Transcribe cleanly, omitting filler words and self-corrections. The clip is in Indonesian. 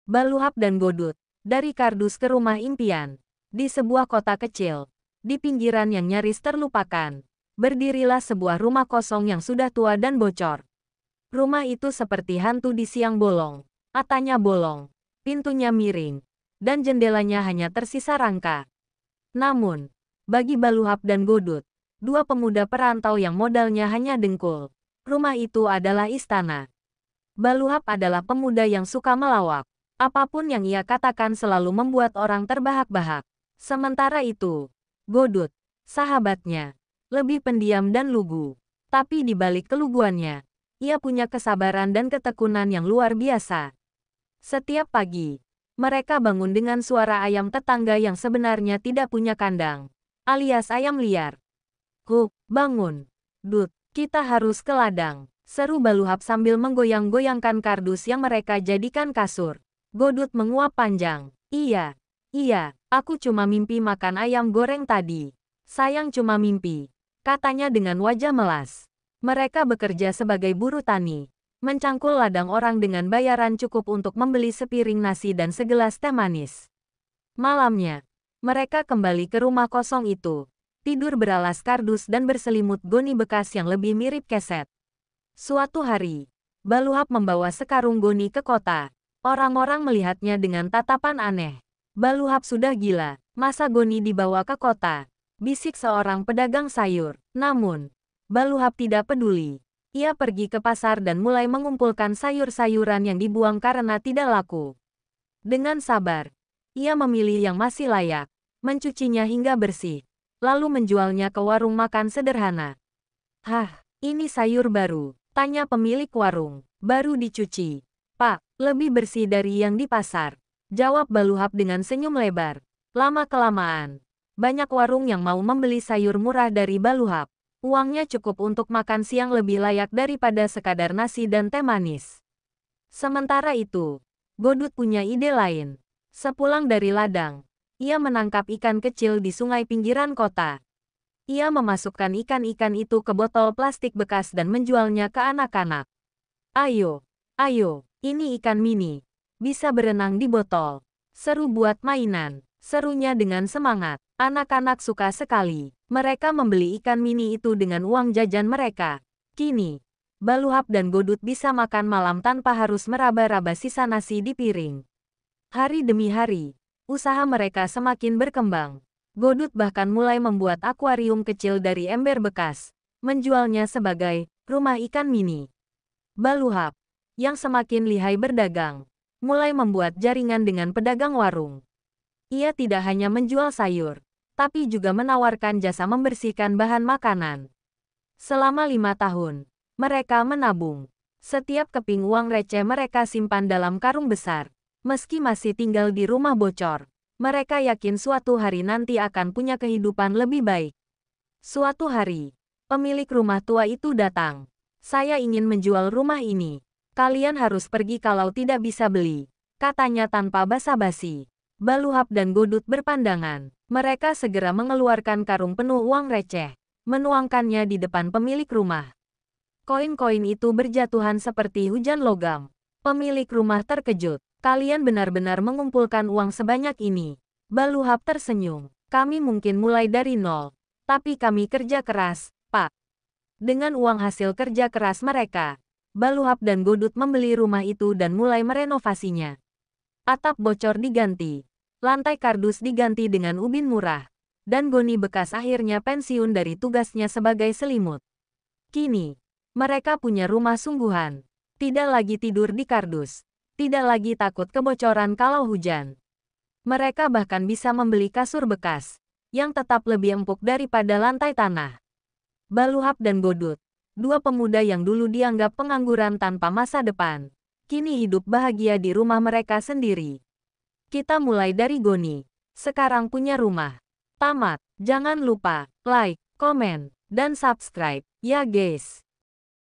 Baluhap dan Godut, dari kardus ke rumah impian. Di sebuah kota kecil, di pinggiran yang nyaris terlupakan, berdirilah sebuah rumah kosong yang sudah tua dan bocor. Rumah itu seperti hantu di siang bolong. Atapnya bolong, pintunya miring, dan jendelanya hanya tersisa rangka. Namun, bagi Baluhap dan Godut, dua pemuda perantau yang modalnya hanya dengkul, rumah itu adalah istana. Baluhap adalah pemuda yang suka melawak. Apapun yang ia katakan selalu membuat orang terbahak-bahak. Sementara itu, Godut, sahabatnya, lebih pendiam dan lugu. Tapi di balik keluguannya, ia punya kesabaran dan ketekunan yang luar biasa. Setiap pagi, mereka bangun dengan suara ayam tetangga yang sebenarnya tidak punya kandang, alias ayam liar. Bangun. Dut, kita harus ke ladang, seru Baluhap sambil menggoyang-goyangkan kardus yang mereka jadikan kasur. Godut menguap panjang. Iya, aku cuma mimpi makan ayam goreng tadi. Sayang cuma mimpi, katanya dengan wajah melas. Mereka bekerja sebagai buruh tani, mencangkul ladang orang dengan bayaran cukup untuk membeli sepiring nasi dan segelas teh manis. Malamnya, mereka kembali ke rumah kosong itu, tidur beralas kardus dan berselimut goni bekas yang lebih mirip keset. Suatu hari, Baluhap membawa sekarung goni ke kota. Orang-orang melihatnya dengan tatapan aneh. Baluhap sudah gila, masa goni dibawa ke kota? Bisik seorang pedagang sayur. Namun, Baluhap tidak peduli. Ia pergi ke pasar dan mulai mengumpulkan sayur-sayuran yang dibuang karena tidak laku. Dengan sabar, ia memilih yang masih layak, mencucinya hingga bersih, lalu menjualnya ke warung makan sederhana. "Hah, ini sayur baru?" tanya pemilik warung. "Baru dicuci, Pak, lebih bersih dari yang di pasar," jawab Baluhap dengan senyum lebar. Lama-kelamaan, banyak warung yang mau membeli sayur murah dari Baluhap. Uangnya cukup untuk makan siang lebih layak daripada sekadar nasi dan teh manis. Sementara itu, Godut punya ide lain. Sepulang dari ladang, ia menangkap ikan kecil di sungai pinggiran kota. Ia memasukkan ikan-ikan itu ke botol plastik bekas dan menjualnya ke anak-anak. Ayo, ini ikan mini. Bisa berenang di botol. Seru buat mainan. Serunya dengan semangat. Anak-anak suka sekali. Mereka membeli ikan mini itu dengan uang jajan mereka. Kini, Baluhap dan Godut bisa makan malam tanpa harus meraba-raba sisa nasi di piring. Hari demi hari, usaha mereka semakin berkembang. Godut bahkan mulai membuat akuarium kecil dari ember bekas, menjualnya sebagai rumah ikan mini. Baluhap, yang semakin lihai berdagang, mulai membuat jaringan dengan pedagang warung. Ia tidak hanya menjual sayur, tapi juga menawarkan jasa membersihkan bahan makanan. Selama 5 tahun, mereka menabung. Setiap keping uang receh mereka simpan dalam karung besar. Meski masih tinggal di rumah bocor, mereka yakin suatu hari nanti akan punya kehidupan lebih baik. Suatu hari, pemilik rumah tua itu datang. "Saya ingin menjual rumah ini. Kalian harus pergi kalau tidak bisa beli," katanya tanpa basa-basi. Baluhap dan Godut berpandangan. Mereka segera mengeluarkan karung penuh uang receh, menuangkannya di depan pemilik rumah. Koin-koin itu berjatuhan seperti hujan logam. Pemilik rumah terkejut. "Kalian benar-benar mengumpulkan uang sebanyak ini?" Baluhap tersenyum. "Kami mungkin mulai dari nol, tapi kami kerja keras, Pak." Dengan uang hasil kerja keras mereka, Baluhap dan Godut membeli rumah itu dan mulai merenovasinya. Atap bocor diganti, lantai kardus diganti dengan ubin murah, dan goni bekas akhirnya pensiun dari tugasnya sebagai selimut. Kini, mereka punya rumah sungguhan. Tidak lagi tidur di kardus. Tidak lagi takut kebocoran kalau hujan. Mereka bahkan bisa membeli kasur bekas, yang tetap lebih empuk daripada lantai tanah. Baluhap dan Godut, dua pemuda yang dulu dianggap pengangguran tanpa masa depan, kini hidup bahagia di rumah mereka sendiri. Kita mulai dari goni, sekarang punya rumah. Tamat. Jangan lupa like, komen, dan subscribe, ya guys.